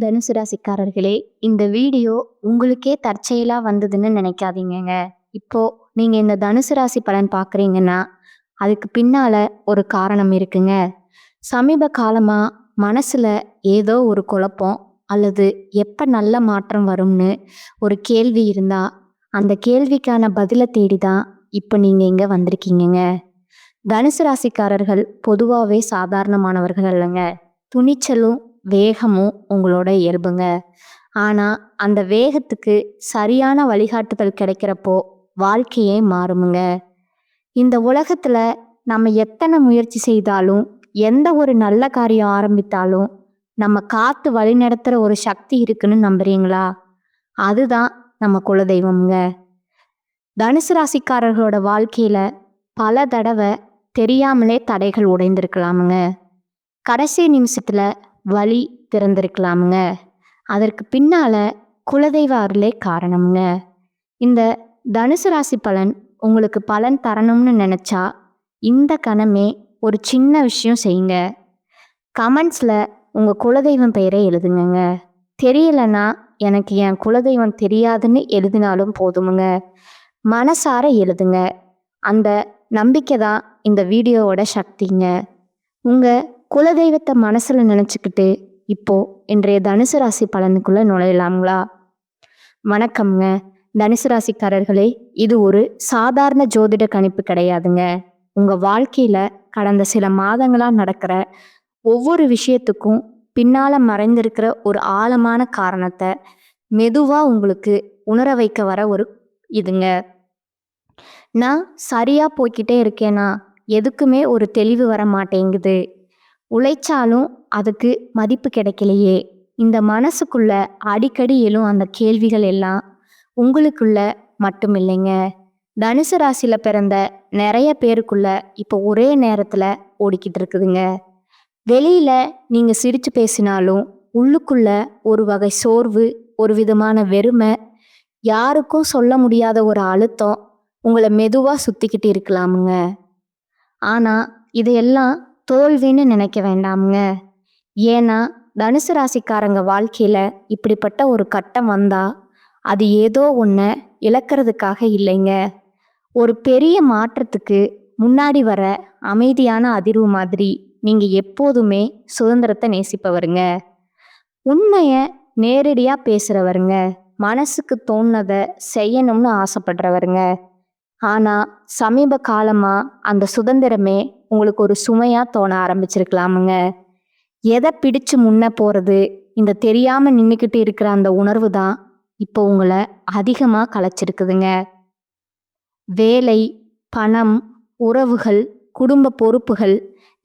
தனுசு ராசிக்காரர்களே, இந்த வீடியோ உங்களுக்கே தற்செயலா வந்ததுன்னு நினைக்காதீங்கங்க. இப்போ நீங்க இந்த தனுசு ராசி பலன் பார்க்குறீங்கன்னா, அதுக்கு பின்னால ஒரு காரணம் இருக்குங்க. சமீப காலமா மனசுல ஏதோ ஒரு குழப்பம் அல்லது எப்ப நல்ல மாற்றம் வரும்னு ஒரு கேள்வி இருந்தா, அந்த கேள்விக்கான பதில தேடி தான் இப்ப நீங்க இங்க வந்திருக்கீங்கங்க. தனுசு ராசிக்காரர்கள் பொதுவாவே சாதாரணமானவர்கள் அல்லங்க. துணிச்சலும் வேகமும் உங்களோட இயல்புங்க. ஆனா அந்த வேகத்துக்கு சரியான வழிகாட்டுதல் கிடைக்கிறப்போ வாழ்க்கையே மாறுமுங்க. இந்த உலகத்துல நம்ம எத்தனை முயற்சி செய்தாலும், எந்த ஒரு நல்ல காரியம் ஆரம்பித்தாலும் நம்ம காத்து வழிநடத்துற ஒரு சக்தி இருக்குன்னு நம்புறீங்களா? அதுதான் நம்ம குலதெய்வம்ங்க. தனுசு ராசிக்காரர்களோட வாழ்க்கையில பல தடவை தெரியாமலே தடைகள் உடைந்திருக்கலாமுங்க. கடைசி நிமிஷத்துல வழி திறந்திருக்கலாமுங்க. அதற்கு பின்னால குலதெய்வ அருளே காரணமுங்க. இந்த தனுசு ராசி பலன் உங்களுக்கு பலன் தரணும்னு நினைச்சா இந்த கணமே ஒரு சின்ன விஷயம் செய்யுங்க. கமெண்ட்ஸ்ல உங்க குலதெய்வம் பெயரை எழுதுங்க. தெரியலன்னா எனக்கு என் குலதெய்வம் தெரியாதுன்னு எழுதினாலும் போதுமுங்க. மனசார எழுதுங்க. அந்த நம்பிக்கை தான் இந்த வீடியோவோட சக்திங்க. உங்க குலதெய்வத்தை மனசுல நினைச்சுக்கிட்டு இப்போ இன்றைய தனுசு ராசி பலனுக்குள்ள நுழையலாங்களா? வணக்கம்ங்க. தனுசு ராசிக்காரர்களே, இது ஒரு சாதாரண ஜோதிட கணிப்பு கிடையாதுங்க. உங்க வாழ்க்கையில கடந்த சில மாதங்களா நடக்கிற ஒவ்வொரு விஷயத்துக்கும் பின்னால மறைந்திருக்கிற ஒரு ஆழமான காரணத்தை மெதுவா உங்களுக்கு உணர வைக்க வர ஒரு இதுங்க. நான் சரியா போய்க்கிட்டே இருக்கேனா, எதுக்குமே ஒரு தெளிவு வர மாட்டேங்குது, உழைச்சாலும் அதுக்கு மதிப்பு கிடைக்கலையே, இந்த மனசுக்குள்ள அடிக்கடி எழும் அந்த கேள்விகள் எல்லாம் உங்களுக்குள்ள மட்டும் இல்லைங்க. தனுசு ராசியில பிறந்த நிறைய பேருக்குள்ள இப்போ ஒரே நேரத்துல ஓடிக்கிட்டு இருக்குதுங்க. வெளியில நீங்க சிரிச்சு பேசினாலும் உள்ளுக்குள்ள ஒரு வகை சோர்வு, ஒரு விதமான வெறுமை, யாருக்கும் சொல்ல முடியாத ஒரு அழுத்தம் உங்களை மெதுவா சுத்திக்கிட்டு இருக்கலாமுங்க. ஆனா இதையெல்லாம் தோல்வின்னு நினைக்க வேண்டாமுங்க. ஏன்னா தனுசு ராசிக்காரங்க வாழ்க்கையில இப்படிப்பட்ட ஒரு கட்டம் வந்தா அது ஏதோ ஒன்றை இழக்கிறதுக்காக இல்லைங்க. ஒரு பெரிய மாற்றத்துக்கு முன்னாடி வர அமைதியான அதிர்வு மாதிரி நீங்க எப்போதுமே சுதந்திரத்தை நேசிப்பவருங்க. உண்மைய நேரடியா பேசுறவருங்க. மனசுக்கு தோணுனதை செய்யணும்னு ஆசைப்படுறவருங்க. ஆனா சமீப காலமா அந்த சுதந்திரமே உங்களுக்கு ஒரு சுமையா தோண ஆரம்பிச்சிருக்கலாமுங்க. எதை பிடிச்சு முன்ன போறது, இந்த தெரியாம நின்றுக்கிட்டு இருக்கிற அந்த உணர்வு தான் இப்போ உங்களை அதிகமா கலைச்சிருக்குதுங்க. வேலை, பணம், உறவுகள், குடும்ப பொறுப்புகள்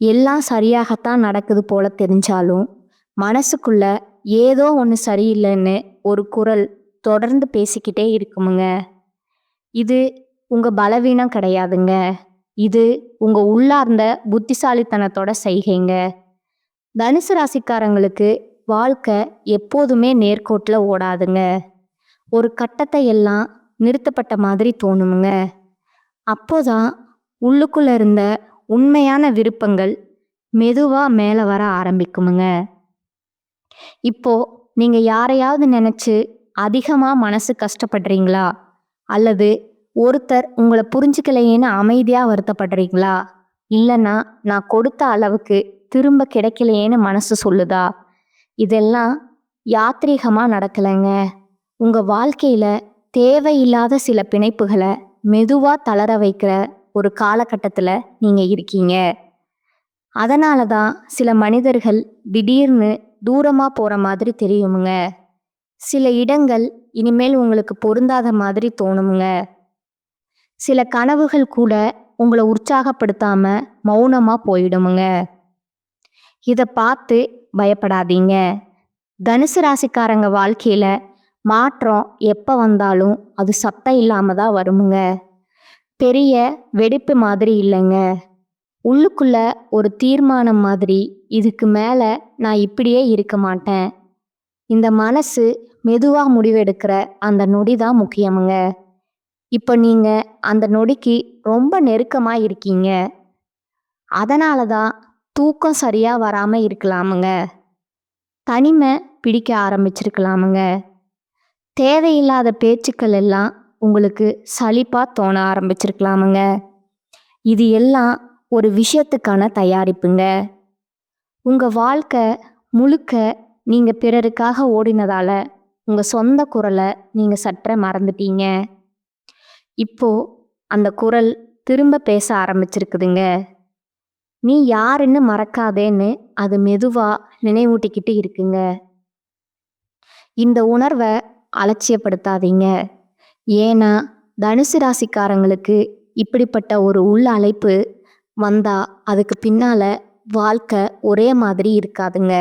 எல்லாம் சரியாகத்தான் நடக்குது போல தெரிஞ்சாலும் மனசுக்குள்ள ஏதோ ஒன்று சரியில்லைன்னு ஒரு குரல் தொடர்ந்து பேசிக்கிட்டே இருக்குமுங்க. இது உங்க பலவீனம் கிடையாதுங்க. இது உங்க உள்ளார்ந்த புத்திசாலித்தனத்தோட செய்கைங்க. தனுசு ராசிக்காரங்களுக்கு வாழ்க்கை எப்போதுமே நேர்கோட்டில் ஓடாதுங்க. ஒரு கட்டத்தை எல்லாம் நிறுத்தப்பட்ட மாதிரி தோணுமுங்க. அப்போதான் உள்ளுக்குள்ள இருந்த உண்மையான விருப்பங்கள் மெதுவா மேலே வர ஆரம்பிக்குமுங்க. இப்போ நீங்க யாரையாவது நினைச்சு அதிகமா மனசு கஷ்டப்படுறீங்களா? அல்லது ஒருத்தர் உங்களை புரிஞ்சுக்கலையேன்னு அமைதியா வருத்தப்படுறீங்களா? இல்லைன்னா நான் கொடுத்த அளவுக்கு திரும்ப கிடைக்கலையேன்னு மனசு சொல்லுதா? இதெல்லாம் யாத்ரீகமா நடக்கலைங்க. உங்க வாழ்க்கையில தேவையில்லாத சில பிணைப்புகளை மெதுவா தளர வைக்கிற ஒரு காலகட்டத்துல நீங்க இருக்கீங்க. அதனால தான் சில மனிதர்கள் திடீர்னு தூரமா போற மாதிரி தெரியுமுங்க. சில இடங்கள் இனிமேல் உங்களுக்கு பொருந்தாத மாதிரி தோணுமுங்க. சில கனவுகள் கூட உங்களை உற்சாகப்படுத்தாம மௌனமா போயிடுமுங்க. இதை பார்த்து பயப்படாதீங்க. தனுசு ராசிக்காரங்க வாழ்க்கையில மாற்றம் எப்ப வந்தாலும் அது சத்தம் இல்லாம தான் வருமுங்க. பெரிய வெடிப்பு மாதிரி இல்லைங்க. உள்ளுக்குள்ள ஒரு தீர்மானம் மாதிரி, இதுக்கு மேல நான் இப்படியே இருக்க மாட்டேன். இந்த மனசு மெதுவா முடிவெடுக்கிற அந்த நொடி தான் முக்கியமுங்க. இப்போ நீங்க அந்த நொடிக்கு ரொம்ப நெருக்கமா இருக்கீங்க. அதனால தான் தூக்கம் சரியா வராம இருக்கலாமுங்க. தனிமை பிடிக்க ஆரம்பிச்சிருக்கலாமுங்க. தேவையில்லாத பேச்சுக்கள் எல்லாம் உங்களுக்கு சலிப்பா தோண ஆரம்பிச்சிருக்கலாமுங்க. இது எல்லாம் ஒரு விஷயத்துக்கான தயாரிப்புங்க. உங்க வாழ்க்கை முழுக்க நீங்க பிறருக்காக ஓடினதால உங்க சொந்த குரலை நீங்க சற்றே மறந்துட்டீங்க. இப்போ அந்த குரல் திரும்ப பேச ஆரம்பிச்சிருக்குதுங்க. நீ யாருன்னு மறக்காதேன்னு அது மெதுவா நினைவூட்டிக்கிட்டு இருக்குங்க. இந்த உணர்வை அலட்சியப்படுத்தாதீங்க. ஏன்னா தனுசு ராசிக்காரங்களுக்கு இப்படிப்பட்ட ஒரு உள் அழைப்பு வந்தா அதுக்கு பின்னால வாழ்க்கை ஒரே மாதிரி இருக்காதுங்க.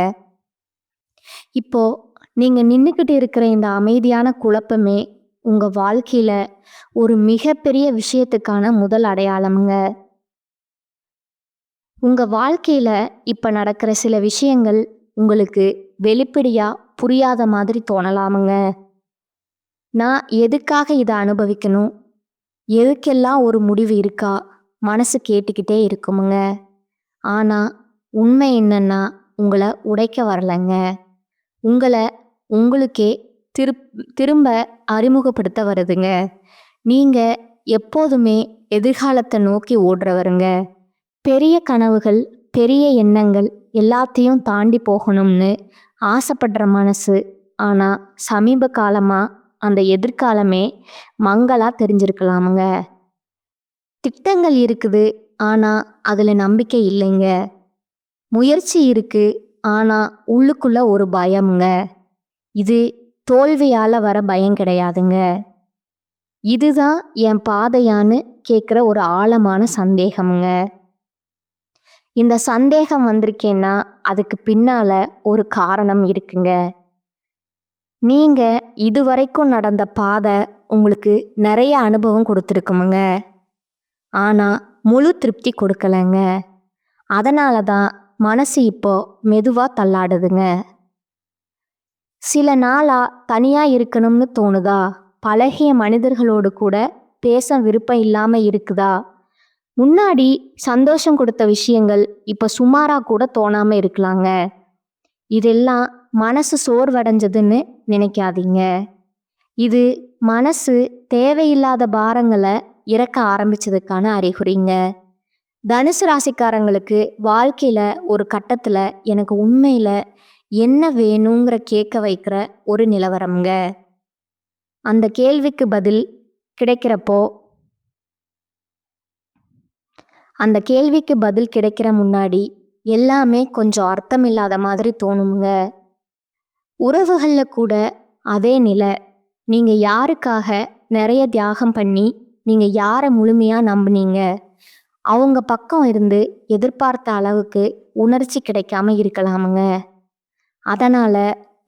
இப்போ நீங்க நின்னுக்கிட்டு இருக்கிற இந்த அமைதியான குழப்பமே உங்க வாழ்க்கையில ஒரு மிகப்பெரிய விஷயத்துக்கான முதல் அடையாளமுங்க. உங்க வாழ்க்கையில இப்ப நடக்கிற சில விஷயங்கள் உங்களுக்கு வெளிப்படையா புரியாத மாதிரி தோணலாமுங்க. நான் எதுக்காக இதை அனுபவிக்கணும், எதுக்கெல்லாம் ஒரு முடிவு இருக்கா மனசு கேட்டுக்கிட்டே இருக்குமுங்க. ஆனா உண்மை என்னன்னா உங்களை உடைக்க வரலைங்க. உங்களை உங்களுக்கே திரும்ப அறிமுகப்படுத்த வருதுங்க. நீங்க எப்போதுமே எதிர்காலத்தை நோக்கி ஓடுறவருங்க. பெரிய கனவுகள், பெரிய எண்ணங்கள் எல்லாத்தையும் தாண்டி போகணும்னு ஆசைப்படுற மனசு. ஆனா சமீப காலமா அந்த எதிர்காலமே மங்களா தெரிஞ்சிருக்கலாமுங்க. திட்டங்கள் இருக்குது, ஆனா அதுல நம்பிக்கை இல்லைங்க. முயற்சி இருக்கு, ஆனா உள்ளுக்குள்ள ஒரு பயமுங்க. இது தோல்வியால வர பயம் கிடையாதுங்க. இதுதான் என் பாதையான்னு கேட்குற ஒரு ஆழமான சந்தேகமுங்க. இந்த சந்தேகம் வந்திருக்கேன்னா அதுக்கு பின்னால ஒரு காரணம் இருக்குங்க. நீங்க இதுவரைக்கும் நடந்த பாதை உங்களுக்கு நிறைய அனுபவம் கொடுத்துருக்குமுங்க. ஆனா முழு திருப்தி கொடுக்கலங்க. அதனால தான் மனசு இப்போ மெதுவா தள்ளாடுதுங்க. சில நாளா தனியா இருக்கணும்னு தோணுதா? பழகிய மனிதர்களோடு கூட பேச விருப்பம் இல்லாம இருக்குதா? முன்னாடி சந்தோஷம் கொடுத்த விஷயங்கள் இப்ப சுமாரா கூட தோணாம இருக்கலாங்க. இதெல்லாம் மனசு சோர்வடைஞ்சதுன்னு நினைக்காதீங்க. இது மனசு தேவையில்லாத பாரங்களை இறக்க ஆரம்பிச்சதுக்கான அறிகுறிங்க. தனுசு ராசிக்காரங்களுக்கு வாழ்க்கையில ஒரு கட்டத்துல எனக்கு உண்மையில என்ன வேணுங்கிற கேட்க வைக்கிற ஒரு நிலவரம்ங்க. அந்த கேள்விக்கு பதில் கிடைக்கிறப்போ அந்த கேள்விக்கு பதில் கிடைக்கிற முன்னாடி எல்லாமே கொஞ்சம் அர்த்தம் இல்லாத மாதிரி தோணுங்க. உறவுகள்ல கூட அதே நிலை. நீங்க யாருக்காக நிறைய தியாகம் பண்ணி நீங்க யாரை முழுமையா நம்புனீங்க, அவங்க பக்கம் இருந்து எதிர்பார்த்த அளவுக்கு உணர்ச்சி கிடைக்காம இருக்கலாமுங்க. அதனால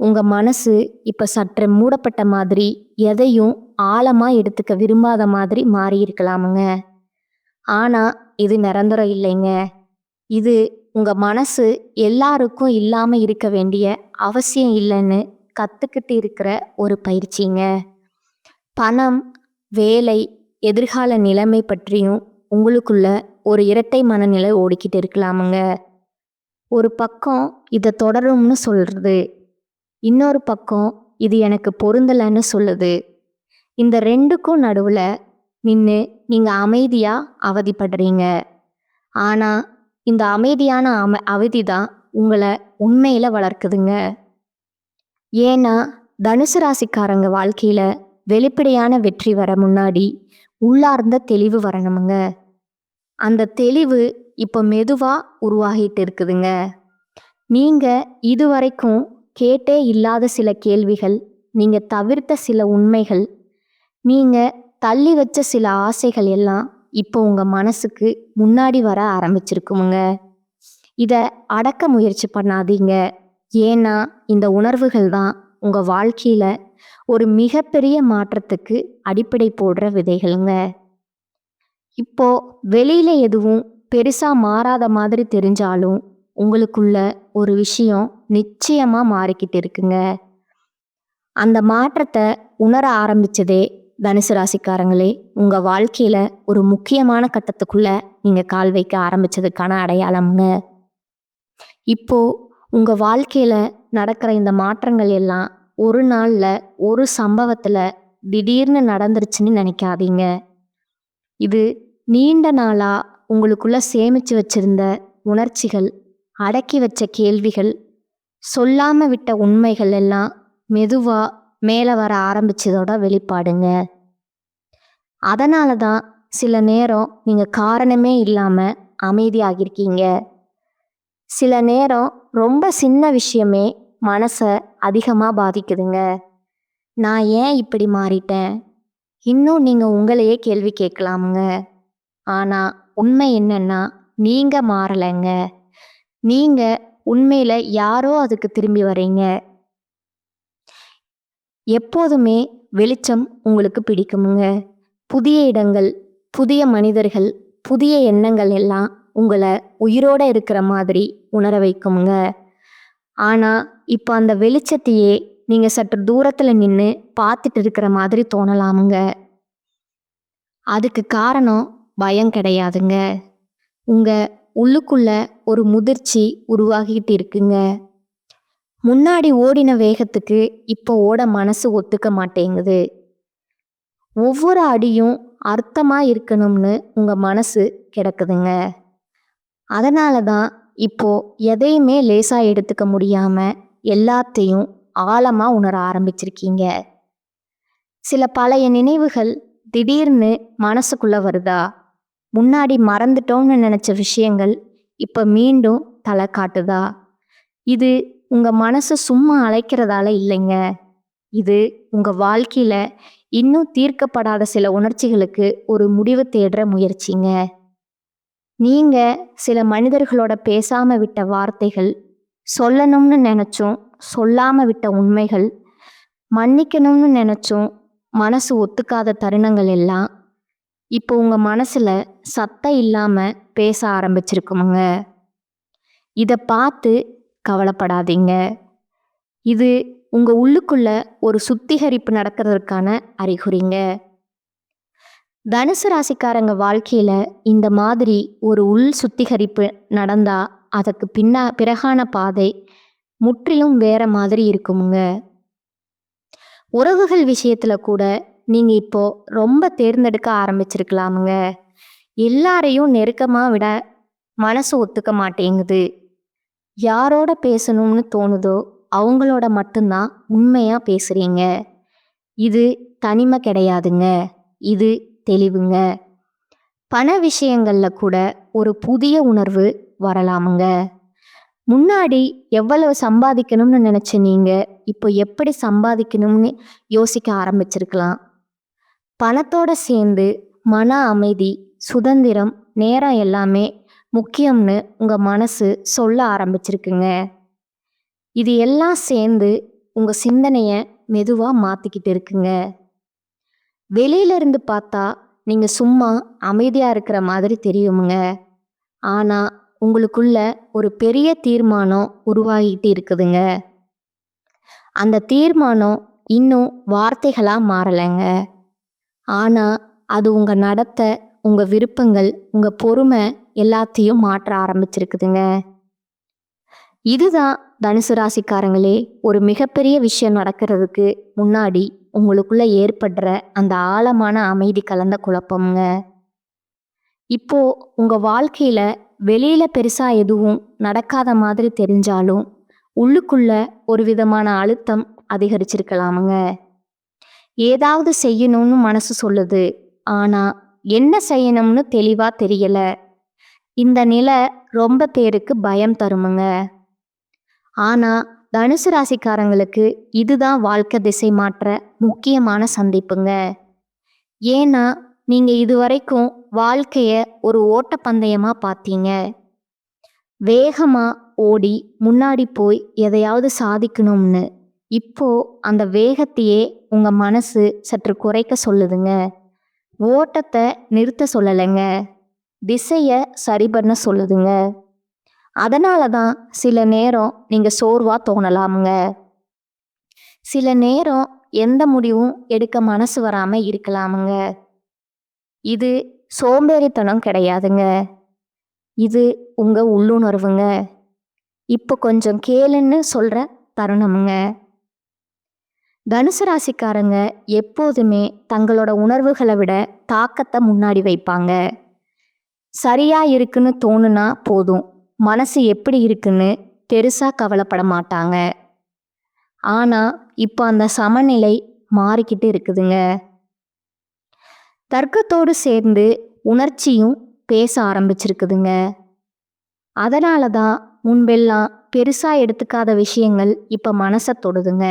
உங்க மனசு இப்ப சற்று மூடப்பட்ட மாதிரி, எதையும் ஆழமா எடுத்துக்க விரும்பாத மாதிரி மாறி இருக்கலாமுங்க. ஆனா இது நிரந்தரம் இல்லைங்க. இது உங்க மனசு எல்லாருக்கும் இல்லாம இருக்க வேண்டிய அவசியம் இல்லைன்னு கத்துக்கிட்டு இருக்கிற ஒரு பயிற்சிங்க. பணம், வேலை, எதிர்கால நிலைமை பற்றியும் உங்களுக்குள்ள ஒரு இரட்டை மனநிலை ஓடிக்கிட்டு இருக்கலாமுங்க. ஒரு பக்கம் இதை தொடரும்னு சொல்றது, இன்னொரு பக்கம் இது எனக்கு பொருந்தலைன்னு சொல்லுது. இந்த ரெண்டுக்கும் நடுவுல நின்று நீங்க அமைதியா அவதிப்படுறீங்க. ஆனா இந்த அமைதியான அவதி தான் உங்களை உண்மையில வளர்க்குதுங்க. ஏன்னா தனுசு ராசிக்காரங்க வாழ்க்கையில வெளிப்படையான வெற்றி வர முன்னாடி உள்ளார்ந்த தெளிவு வரணுமுங்க. அந்த தெளிவு இப்போ மெதுவா உருவாகிட்டு இருக்குதுங்க. நீங்க இதுவரைக்கும் கேட்டே இல்லாத சில கேள்விகள், நீங்க தவிர்த்த சில உண்மைகள், நீங்க தள்ளி வச்ச சில ஆசைகள் எல்லாம் இப்போ உங்க மனசுக்கு முன்னாடி வர ஆரம்பிச்சிருக்குமுங்க. இதை அடக்க முயற்சி பண்ணாதீங்க. ஏன்னா இந்த உணர்வுகள் தான் உங்க வாழ்க்கையில ஒரு மிகப்பெரிய மாற்றத்துக்கு அடிப்படை போடுற விதைகளுங்க. இப்போ வெளியில எதுவும் பெருசா மாறாத மாதிரி தெரிஞ்சாலும் உங்களுக்குள்ள ஒரு விஷயம் நிச்சயமா மாறிக்கிட்டு இருக்குங்க. அந்த மாற்றத்தை உணர ஆரம்பிச்சதே தனுசு ராசிக்காரங்களே உங்க வாழ்க்கையில ஒரு முக்கியமான கட்டத்துக்குள்ள நீங்க கால் வைக்க ஆரம்பிச்சதுக்கான அடையாளம்ங்க. இப்போ உங்க வாழ்க்கையில நடக்கிற இந்த மாற்றங்கள் எல்லாம் ஒரு நாள்ல ஒரு சம்பவத்துல திடீர்னு நடந்துருச்சுன்னு நினைக்காதீங்க. இது நீண்ட நாளா உங்களுக்குள்ள சேமிச்சு வச்சிருந்த உணர்ச்சிகள், அடக்கி வச்ச கேள்விகள், சொல்லாம விட்ட உண்மைகள் எல்லாம் மெதுவா மேல வர ஆரம்பிச்சதோட வெளிப்பாடுங்க. அதனால தான் சில நேரம் நீங்க காரணமே இல்லாம அமைதியாகிருக்கீங்க. சில நேரம் ரொம்ப சின்ன விஷயமே மனசை அதிகமா பாதிக்குதுங்க. நான் ஏன் இப்படி மாறிட்டேன்? இன்னும் நீங்க உங்களையே கேள்வி கேட்கலாமுங்க. ஆனா உண்மை என்னன்னா, நீங்க மாறலைங்க. நீங்க உண்மையில யாரோ அதுக்கு திரும்பி வரீங்க. எப்போதுமே வெளிச்சம் உங்களுக்கு பிடிக்குமுங்க. புதிய இடங்கள், புதிய மனிதர்கள், புதிய எண்ணங்கள் எல்லாம் உங்களை உயிரோட இருக்கிற மாதிரி உணர வைக்குமுங்க. ஆனா இப்போ அந்த வெளிச்சத்தையே நீங்க சற்று தூரத்துல நின்று பார்த்துட்டு இருக்கிற மாதிரி தோணலாமுங்க. அதுக்கு காரணம் பயம் கிடையாதுங்க. உங்க உள்ளுக்குள்ள ஒரு முதிர்ச்சி உருவாகிட்டு இருக்குங்க. முன்னாடி ஓடின வேகத்துக்கு இப்போ ஓட மனசு ஒத்துக்க மாட்டேங்குது. ஒவ்வொரு அடியும் அர்த்தமா இருக்கணும்னு உங்க மனசு கிடக்குதுங்க. அதனால தான் இப்போ எதையுமே லேசா எடுத்துக்க முடியாம எல்லாத்தையும் ஆழமா உணர ஆரம்பிச்சிருக்கீங்க. சில பழைய நினைவுகள் திடீர்னு மனசுக்குள்ள வருதா? முன்னாடி மறந்துட்டோம்னு நினைச்ச விஷயங்கள் இப்ப மீண்டும் தலை காட்டுதா? இது உங்க மனசு சும்மா அழைக்கிறதால இல்லைங்க. இது உங்க வாழ்க்கையில இன்னும் தீர்க்கப்படாத சில உணர்ச்சிகளுக்கு ஒரு முடிவு தேடுற முயற்சிங்க. நீங்க சில மனிதர்களோட பேசாம விட்ட வார்த்தைகள், சொல்லணும்னு நினைச்சும் சொல்லாம விட்ட உண்மைகள், மன்னிக்கணும்னு நினைச்சும் மனசு ஒத்துக்காத தருணங்கள் எல்லாம் இப்போ உங்க மனசுல சத்தம் இல்லாம பேச ஆரம்பிச்சிருக்குமுங்க. இதை பார்த்து கவலைப்படாதீங்க. இது உங்க உள்ளுக்குள்ள ஒரு சுத்திகரிப்பு நடக்கிறதுக்கான அறிகுறிங்க. தனுசு ராசிக்காரங்க வாழ்க்கையில இந்த மாதிரி ஒரு உள் சுத்திகரிப்பு நடந்தா அதுக்கு பிறகான பாதை முற்றிலும் வேற மாதிரி இருக்குமுங்க. உறவுகள் விஷயத்துல கூட நீங்க இப்போ ரொம்ப தேர்ந்தெடுக்க ஆரம்பிச்சிருக்கலாமுங்க. எல்லாரையும் நெருக்கமா விட மனசு ஒத்துக்க மாட்டேங்குது. யாரோட பேசணும்னு தோணுதோ அவங்களோட மட்டும்தான் உண்மையா பேசுறீங்க. இது தனிமை கிடையாதுங்க. இது தெளிவுங்க. பண விஷயங்கள்ல கூட ஒரு புதிய உணர்வு வரலாமுங்க. முன்னாடி எவ்வளவு சம்பாதிக்கணும்னு நினைச்ச நீங்க இப்போ எப்படி சம்பாதிக்கணும்னு யோசிக்க ஆரம்பிச்சிருக்கலாம். பணத்தோட சேர்ந்து மன அமைதி, சுதந்திரம், நேரம் எல்லாமே முக்கியம்னு உங்க மனசு சொல்ல ஆரம்பிச்சிருக்குங்க. இது எல்லாம் சேர்ந்து உங்க சிந்தனைய மெதுவா மாத்திக்கிட்டு இருக்குங்க. வெளியில இருந்து பார்த்தா நீங்க சும்மா அமைதியா இருக்கிற மாதிரி தெரியுமுங்க. ஆனா உங்களுக்குள்ள ஒரு பெரிய தீர்மானம் உருவாகிட்டு இருக்குதுங்க. அந்த தீர்மானம் இன்னும் வார்த்தைகளா மாறலைங்க. ஆனா அது உங்க நடத்தை, உங்க விருப்பங்கள், உங்க பொறுமை எல்லாத்தையும் மாற்ற ஆரம்பிச்சிருக்குதுங்க. இதுதான் தனுசு ராசிக்காரங்களே, ஒரு மிகப்பெரிய விஷயம் நடக்கிறதுக்கு முன்னாடி உங்களுக்குள்ள ஏற்படுற அந்த ஆழமான அமைதி கலந்த குழப்பம்ங்க. இப்போ உங்க வாழ்க்கையில வெளியில பெருசா எதுவும் நடக்காத மாதிரி தெரிஞ்சாலும் உள்ளுக்குள்ள ஒரு விதமான அழுத்தம் அதிகரிச்சிருக்கலாமுங்க. ஏதாவது செய்யணும்னு மனசு சொல்லுது. ஆனா என்ன செய்யணும்னு தெளிவா தெரியல. இந்த நிலை ரொம்ப பேருக்கு பயம் தருமுங்க. ஆனா தனுசு ராசிக்காரங்களுக்கு இதுதான் வாழ்க்கை திசை மாற்ற முக்கியமான சந்திப்புங்க. ஏன்னா நீங்க இதுவரைக்கும் வாழ்க்கைய ஒரு ஓட்டப்பந்தயமா பார்த்தீங்க. வேகமா ஓடி முன்னாடி போய் எதையாவது சாதிக்கணும்னு. இப்போ அந்த வேகத்தையே உங்க மனசு சற்று குறைக்க சொல்லுதுங்க. ஓட்டத்தை நிறுத்த சொல்லலைங்க, திசைய சரி பண்ண சொல்லுதுங்க. அதனால தான் சில நேரம் நீங்க சோர்வா தோணலாமுங்க. சில நேரம் எந்த முடிவும் எடுக்க மனசு வராம இருக்கலாமுங்க. இது சோம்பேறித்தனம் கிடையாதுங்க. இது உங்க உள்ளுணர்வுங்க. இப்போ கொஞ்சம் கேளுன்னு சொல்ற தருணமுங்க. தனுசு ராசிக்காரங்க எப்போதுமே தங்களோட உணர்வுகளை விட தாக்கத்தை முன்னாடி வைப்பாங்க. சரியா இருக்குன்னு தோணுனா போதும், மனசு எப்படி இருக்குன்னு பெருசா கவலைப்பட மாட்டாங்க. ஆனா இப்போ அந்த சமநிலை மாறிக்கிட்டு இருக்குதுங்க. தர்க்கத்தோடு சேர்ந்து உணர்ச்சியும் பேச ஆரம்பிச்சிருக்குதுங்க. அதனால தான் முன்பெல்லாம் பெருசா எடுத்துக்காத விஷயங்கள் இப்ப மனசை தொடுதுங்க.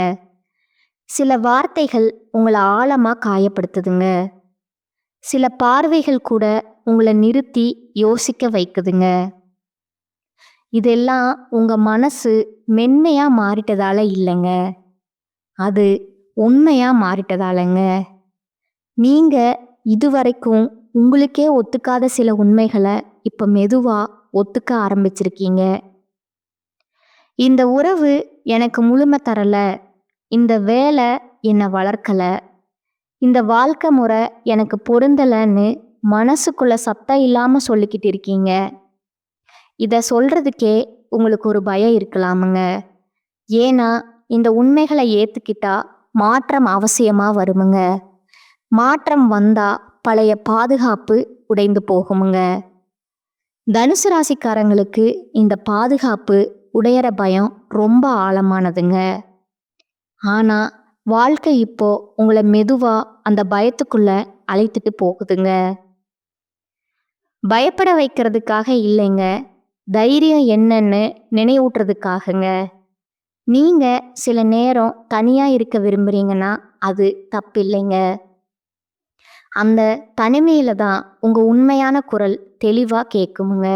சில வார்த்தைகள் உங்களை ஆழமா காயப்படுத்துதுங்க. சில பார்வைகள் கூட உங்களை நிறுத்தி யோசிக்க வைக்குதுங்க. இதெல்லாம் உங்க மனசு மென்மையா மாறிட்டதால இல்லைங்க, அது உண்மையா மாறிட்டதாலங்க. நீங்க இதுவரைக்கும் உங்களுக்கே ஒத்துக்காத சில உண்மைகளை இப்ப மெதுவா ஒத்துக்க ஆரம்பிச்சிருக்கீங்க. இந்த உறவு எனக்கு முழுமை தரல, இந்த வேலை என்னை வளர்க்கல, இந்த வாழ்க்கை முறை எனக்கு பொருந்தலைன்னு மனசுக்குள்ள சத்தம் இல்லாம சொல்லிக்கிட்டு இருக்கீங்க. இதை சொல்றதுக்கே உங்களுக்கு ஒரு பயம் இருக்கலாமுங்க. ஏன்னா இந்த உண்மைகளை ஏத்துக்கிட்டா மாற்றம் அவசியமா வருமுங்க. மாற்றம் வந்தா பழைய பாதுகாப்பு உடைந்து போகுமுங்க. தனுசு ராசிக்காரங்களுக்கு இந்த பாதுகாப்பு உடையற பயம் ரொம்ப ஆழமானதுங்க. ஆனா வாழ்க்கை இப்போ உங்களை மெதுவா அந்த பயத்துக்குள்ள அழைத்துட்டு போகுதுங்க. பயப்பட வைக்கிறதுக்காக இல்லைங்க, தைரியம் என்னன்னு நினைவூட்டுறதுக்காகங்க. நீங்க சில நேரம் தனியா இருக்க விரும்புறீங்கன்னா அது தப்பில்லைங்க. அந்த தனிமையில தான் உங்க உண்மையான குரல் தெளிவா கேட்குமுங்க.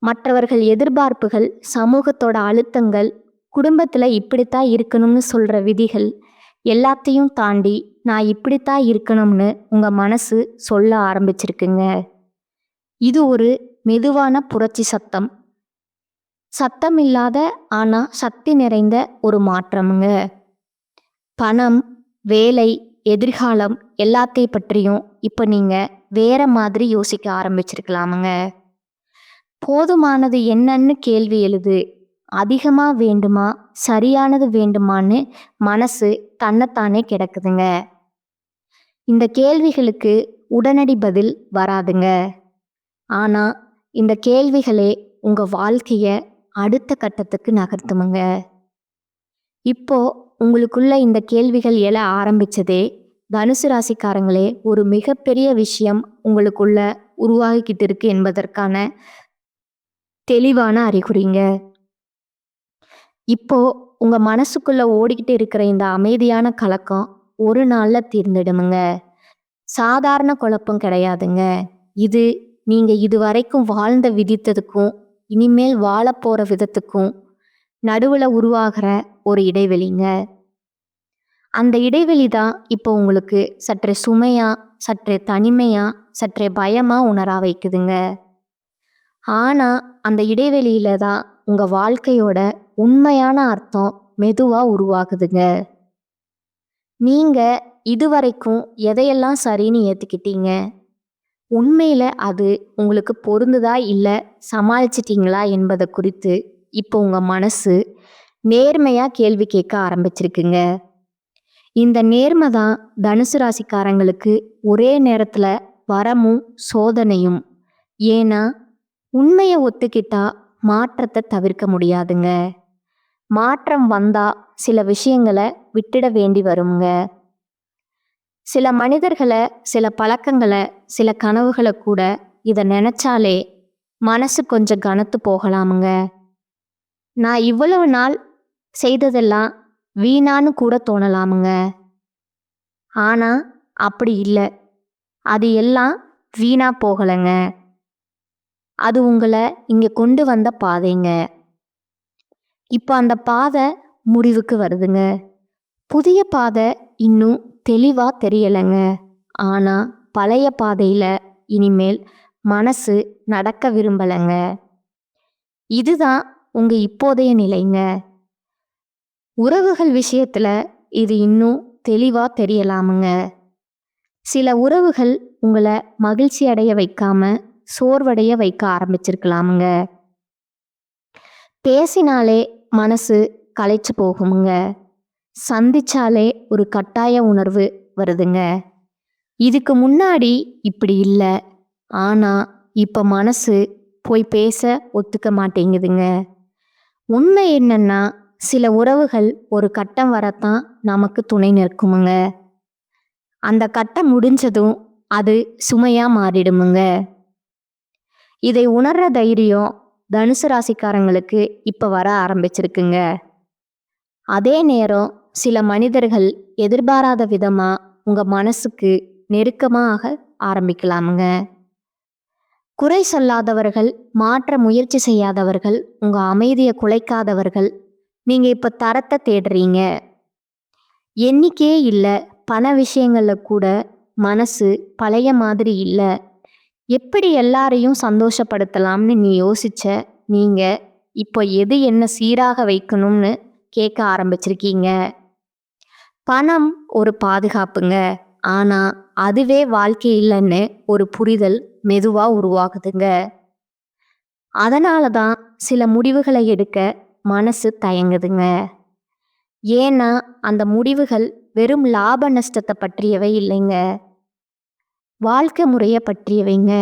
மற்றவர்கள் எதிர்பார்ப்புகள், சமூகத்தோட அழுத்தங்கள், குடும்பத்துல இப்படித்தான் இருக்கணும்னு சொல்ற விதிகள் எல்லாத்தையும் தாண்டி நான் இப்படித்தான் இருக்கணும்னு உங்க மனசு சொல்ல ஆரம்பிச்சிருக்குங்க. இது ஒரு மெதுவான புரட்சி சத்தம். சத்தம் இல்லாத ஆனா சக்தி நிறைந்த ஒரு மாற்றமுங்க. பணம், வேலை, எதிர்காலம் எல்லாத்தை பற்றியும் இப்ப நீங்க வேற மாதிரி யோசிக்க ஆரம்பிச்சிருக்கலாமுங்க. போதுமானது என்னன்னு கேள்வி எழுது, அதிகமா வேண்டுமா, சரியானது வேண்டுமான்னு மனசு தன்னைத்தானே கிடக்குதுங்க. இந்த கேள்விகளுக்கு உடனடி பதில் வராதுங்க. ஆனா இந்த கேள்விகளே உங்க வாழ்க்கைய அடுத்த கட்டத்துக்கு நகர்த்துமுங்க. இப்போ உங்களுக்குள்ள இந்த கேள்விகள் எழ ஆரம்பிச்சதே தனுசு ராசிக்காரங்களே ஒரு மிகப்பெரிய விஷயம் உங்களுக்குள்ள உருவாகிக்கிட்டு இருக்கு என்பதற்கான தெளிவான அறிகுறிங்க. இப்போ உங்க மனசுக்குள்ள ஓடிக்கிட்டு இருக்கிற இந்த அமைதியான கலக்கம் ஒரு நாள்ல தீர்ந்துடுமுங்க. சாதாரண குழப்பம் கிடையாதுங்க. இது நீங்க இதுவரைக்கும் வாழ்ந்த விதத்துக்கும் இனிமேல் வாழப்போற விதத்துக்கும் நடுவுல உருவாகிற ஒரு இடைவெளிங்க. அந்த இடைவெளி தான் இப்போ உங்களுக்கு சற்றே சுமையா, சற்றே தனிமையா, சற்றே பயமா உணர வைக்குதுங்க. ஆனா அந்த இடைவெளியில தான் உங்க வாழ்க்கையோட உண்மையான அர்த்தம் மெதுவா உருவாகுதுங்க. நீங்க இதுவரைக்கும் எதையெல்லாம் சரின்னு ஏத்துக்கிட்டீங்க, உண்மையில அது உங்களுக்கு பொருந்துதா இல்ல சமாளிச்சிட்டீங்களா என்பதை குறித்து இப்போ உங்க மனசு நேர்மையா கேள்வி கேட்க ஆரம்பிச்சிருக்குங்க. இந்த நேர்மை தான் தனுசு ராசிக்காரங்களுக்கு ஒரே நேரத்துல வரமும் சோதனையும். ஏன்னா உண்மையை ஒத்துக்கிட்டா மாற்றத்தை தவிர்க்க முடியாதுங்க. மாற்றம் வந்தா சில விஷயங்களை விட்டுட வேண்டி வருங்க. சில மனிதர்களை, சில பழக்கங்களை, சில கனவுகளை கூட இதை நினைச்சாலே மனசு கொஞ்சம் கனத்து போகலாமுங்க. நான் இவ்வளவு நாள் செய்ததெல்லாம் வீணான்னு கூட தோணலாமுங்க. ஆனா அப்படி இல்லை, அது எல்லாம் வீணா போகலைங்க. அது உங்களை இங்க கொண்டு வந்த பாதைங்க. இப்போ அந்த பாதை முடிவுக்கு வருதுங்க. புதிய பாதை இன்னும் தெளிவா தெரியலைங்க. ஆனா பழைய பாதையில இனிமேல் மனசு நடக்க விரும்பலைங்க. இதுதான் உங்க இப்போதைய நிலைங்க. உறவுகள் விஷயத்துல இது இன்னும் தெளிவா தெரியலாமுங்க. சில உறவுகள் உங்களை மகிழ்ச்சி அடைய வைக்காம சோர்வடைய வைக்க ஆரம்பிச்சிருக்கலாமுங்க. பேசினாலே மனசு களைச்சு போகுமுங்க. சந்திச்சாலே ஒரு கட்டாய உணர்வு வருதுங்க. இதுக்கு முன்னாடி இப்படி இல்ல. ஆனா இப்ப மனசு போய் பேச ஒத்துக்க மாட்டேங்குதுங்க. உண்மை என்னன்னா, சில உறவுகள் ஒரு கட்டம் வரத்தான் நமக்கு துணை நிற்குமுங்க. அந்த கட்டம் முடிஞ்சதும் அது சுமையா மாறிடுமுங்க. இதை உணர்ற தைரியம் தனுசு ராசிக்காரங்களுக்கு இப்ப வர ஆரம்பிச்சிருக்குங்க. அதே நேரம் சில மனிதர்கள் எதிர்பாராத விதமா உங்க மனசுக்கு நெருக்கமாக ஆரம்பிக்கலாமுங்க. குறை சொல்லாதவர்கள், மாற்ற முயற்சி செய்யாதவர்கள், உங்க அமைதியை குலைக்காதவர்கள், நீங்க இப்ப தரத்தை தேடுறீங்க. எண்ணிக்கையே இல்ல, பண விஷயங்கள்ல கூட மனசு பழைய மாதிரி இல்ல. எப்படி எல்லாரையும் சந்தோஷப்படுத்தலாம்னு நீ யோசிச்ச நீங்க இப்போ எது என்ன சீராக வைக்கணும்னு கேட்க ஆரம்பிச்சிருக்கீங்க. பணம் ஒரு பாதுகாப்புங்க. ஆனா அதுவே வாழ்க்கை இல்லைன்னு ஒரு புரிதல் மெதுவா உருவாகுதுங்க. அதனால தான் சில முடிவுகளை எடுக்க மனசு தயங்குதுங்க. ஏன்னா அந்த முடிவுகள் வெறும் லாப நஷ்டத்தை பற்றியவை இல்லைங்க, வாழ்க்கை முறையை பற்றியவைங்க.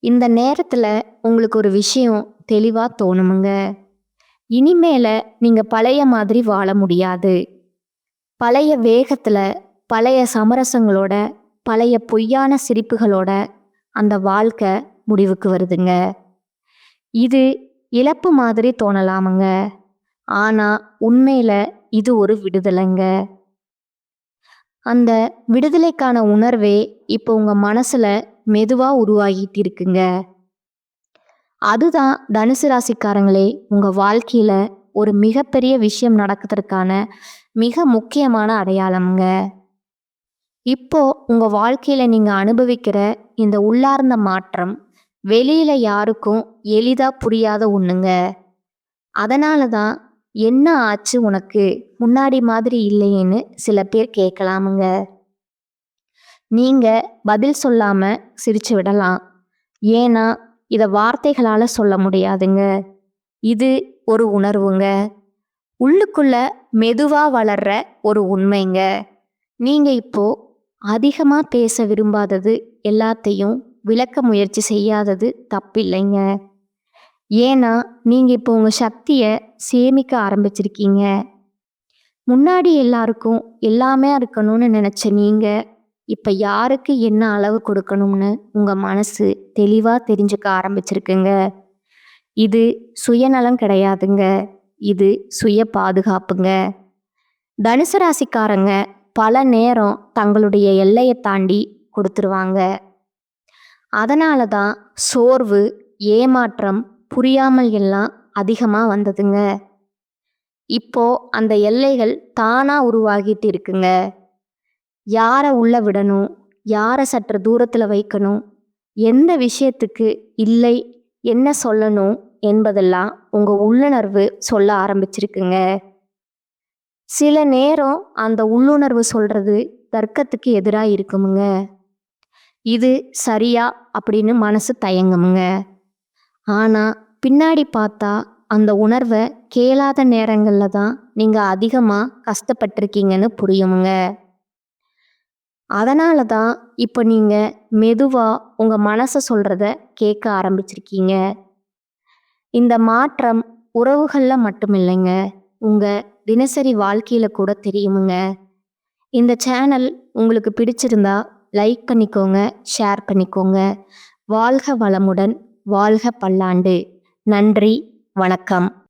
இந்த நேரத்துல உங்களுக்கு ஒரு விஷயம் தெளிவா தோணுமுங்க. இனிமேல நீங்க பழைய மாதிரி வாழ முடியாது. பழைய வேகத்துல, பழைய சமரசங்களோட, பழைய பொய்யான சிரிப்புகளோட அந்த வாழ்க்கை முடிவுக்கு வருதுங்க. இது இழப்பு மாதிரி தோணலாமுங்க. ஆனா உண்மையில இது ஒரு விடுதலைங்க. அந்த விடுதலைக்கான உணர்வே இப்போ உங்க மனசுல மெதுவா உருவாகிட்டு இருக்குங்க. அதுதான் தனுசு ராசிக்காரங்களே, உங்க வாழ்க்கையில ஒரு மிகப்பெரிய விஷயம் நடக்கிறதுக்கான மிக முக்கியமான அடையாளம்ங்க. இப்போ உங்க வாழ்க்கையில நீங்க அனுபவிக்கிற இந்த உள்ளார்ந்த மாற்றம் வெளியில யாருக்கும் எளிதா புரியாத ஒண்ணுங்க. அதனால தான் என்ன ஆச்சு உனக்கு, முன்னாடி மாதிரி இல்லையேன்னு சில பேர் கேட்கலாமுங்க. நீங்க பதில் சொல்லாம சிரிச்சு விடலாம். ஏன்னா இத வார்த்தைகளால சொல்ல முடியாதுங்க. இது ஒரு உணர்வுங்க. உள்ளுக்குள்ள மெதுவா வளர்ற ஒரு உண்மைங்க. நீங்க இப்போ அதிகமா பேச விரும்பாதது, எல்லாத்தையும் விளக்க முயற்சி செய்யாதது தப்பில்லைங்க. ஏன்னா நீங்க இப்போ உங்க சக்தியை சேமிக்க ஆரம்பிச்சிருக்கீங்க. முன்னாடி எல்லாருக்கும் எல்லாமே இருக்கணும்னு நினைச்ச நீங்க இப்ப யாருக்கு என்ன அளவு கொடுக்கணும்னு உங்க மனசு தெளிவா தெரிஞ்சுக்க ஆரம்பிச்சிருக்குங்க. இது சுயநலம் கிடையாதுங்க, இது சுய பாதுகாப்புங்க. தனுசு ராசிக்காரங்க பல நேரம் தங்களுடைய எல்லையை தாண்டி கொடுத்துருவாங்க. அதனால தான் சோர்வு, ஏமாற்றம், புரியாமல் எல்லாம் அதிகமா வந்ததுங்க. இப்போ அந்த எல்லைகள் தானா உருவாகிட்டு இருக்குங்க. யாரை உள்ள விடணும், யாரை சற்று தூரத்துல வைக்கணும், எந்த விஷயத்துக்கு இல்லை, என்ன சொல்லணும் என்பதெல்லாம் உங்க உள்ளுணர்வு சொல்ல ஆரம்பிச்சிருக்குங்க. சில நேரம் அந்த உள்ளுணர்வு சொல்றது தர்க்கத்துக்கு எதிராக இருக்குமுங்க. இது சரியா அப்படின்னு மனசு தயங்குமுங்க. ஆனா பின்னாடி பார்த்தா அந்த உணர்வை கேளாத நேரங்கள்ல தான் நீங்க அதிகமா கஷ்டப்பட்டிருக்கீங்கன்னு புரியுமுங்க. அதனால தான் இப்போ நீங்க மெதுவா உங்க மனசை சொல்றத கேட்க ஆரம்பிச்சிருக்கீங்க. இந்த மாற்றம் உறவுகள்ல மட்டும் இல்லைங்க, உங்க தினசரி வாழ்க்கையில கூட தெரியுமுங்க. இந்த சேனல் உங்களுக்கு பிடிச்சிருந்தா லைக் பண்ணிக்கோங்க, ஷேர் பண்ணிக்கோங்க. வாழ்க வளமுடன், வாழ்க பல்லாண்டு. நன்றி, வணக்கம்.